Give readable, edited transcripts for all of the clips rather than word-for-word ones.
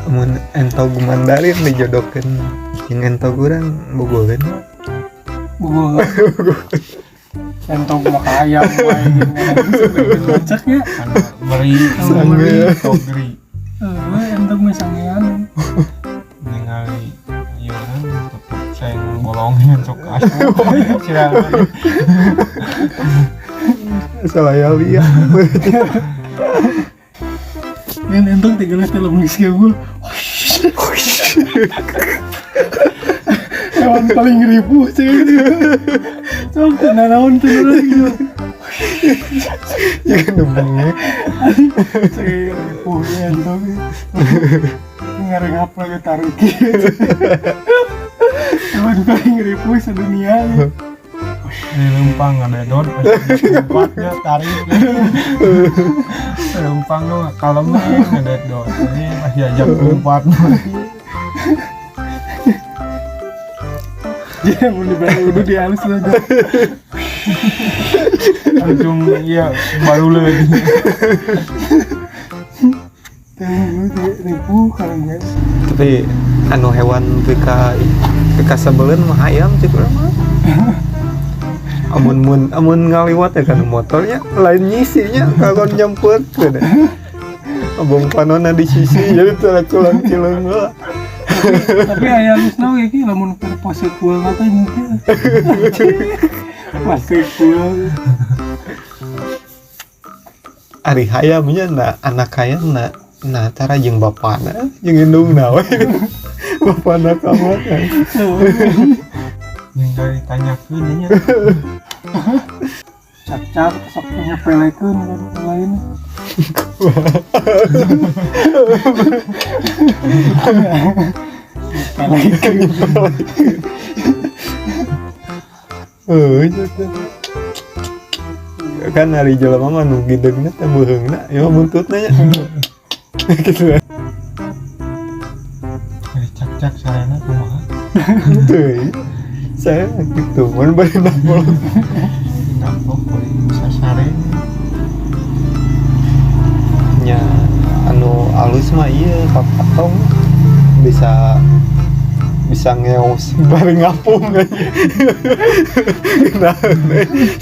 mun entog Mandarin dijodokeun jeung entog urang bogohan. Bugo. Entong maka ayam wae gitu. Ceknya beri togri. Entong mah sangean. Ningali ieu kan tepuk seng bolongnya sok asup. Sirang. Salaya liat. Ngan entong 13 teh lamun geus gaul. Hewan paling ribu sih. Sok nanaon teh gitu. Ya kan nembangnya. Saya ribu entong. Ngarep lagi tarik. Hewan paling ribu sedunia. Di Lempang ada don, tempatnya tarik. Lempang tuh kalemnya ada don. Ini masih ajak umpat. Dia mau dibawa udah di halus aja. Langsung iya baru lagi. Tengok ribu kalau guys. Tapi anu hewan pika sebelen mah ayam cik urang mah. Amun ngaliwat ya kan motornya lain nyisinya kalau nyempet gitu. Abang panona di sisi jadi tulang cileung lah. Tapi aya lusna we iki lamun keur pose kuel ngapain mungkin. Pose kuel. Ari hayamnya anak hayam nah cara jeung bapana jeung indungna we. Bapana kamar kan. Yang dari tanyakeun nya. Cap-cap sok nyepelekeun kan lain. Kan hari jelema mah nu gidegna teh beuheungna ya buntutna nya. Gitu. Dari cak-cak sarana kumaha? Teuing. Saya gitu, mun bari napol. Napok bisa sare. Nya anu alus mah ieu papatong bisa ngeos bareng ngapung aja. Nah,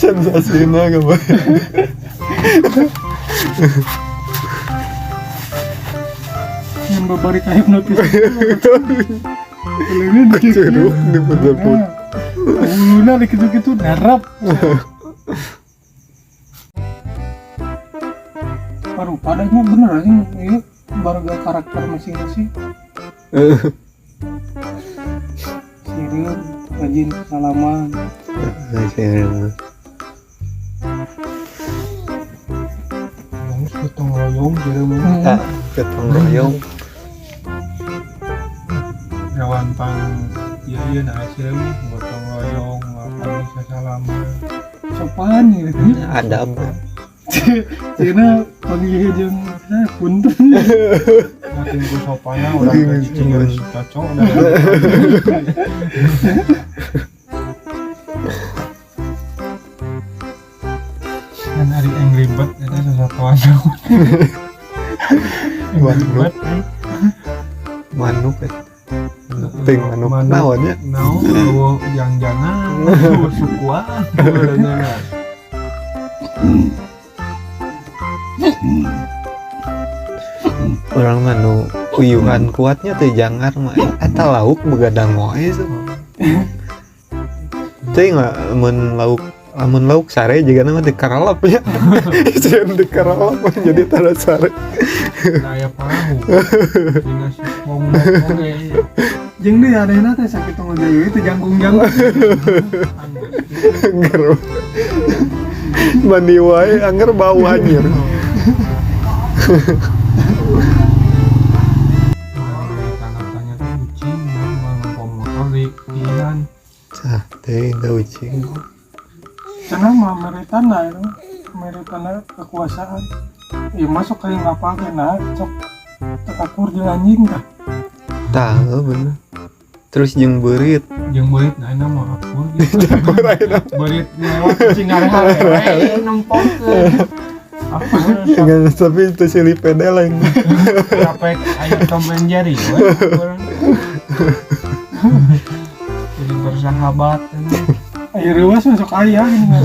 sensasina gambar. Yang babari kayak notis. Belum Ceruk di putut. Uluna gitu-gitu darap. Baru padanya bener aja ini barga karakter masing-masing. Sirun, rajin salaman. Bagus gotong royong jelema. Ketong royong. Hewan pang iya nah hasil gotong royong makan bisa salaman. Sopan gitu. Adab. Cina panggil jeung punten. Makin ku sopana urang ke cicing geus cocok dah. Kan ari Angry Bird eta sasatuan. Manuk. Manuk eta. Ting manuk naonnya? Naon jangan sukuan. Orang manu uyuhan kuatnya teh jangar mah eta lauk begadang wae tuh. Teh mun lauk sare juga nama dikaralap ya. Jangan dikaralap jadi tara sare. Aya parahu. Dina sipong oge. Jeung deui areuna teh sakit ngadayu itu jangkung-jangkung. Angger. Mandi wae angger bau anjir. Tanya tuh kucing mau motor di pilihan. Cah, teh da ucing. Cenah mah meritana itu, meritana kekuasaan. Ya masuk kayak nggak pakai nah, cok tekakur jeung anjing kah? Tahu bener. Terus jeung beurit. Jeung beurit nah enak mah akur gitu. Beurit. Beurit lewat kucing are-are nempongkeun. Enggak, tapi itu silih pede lain. Sampai ayo Tom and Jerry we, orang. Jadi bersahabat Ayo rewas masuk ayah gini kan.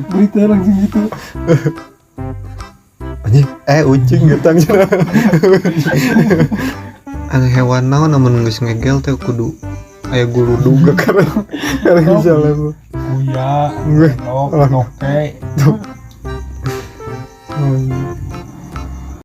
Berita langsung gitu. Anjing, ucing getang cenah. Anu hewan naon namun geus ngegel teh kudu aya guru duga karena misalnya kuya, Gue. doke.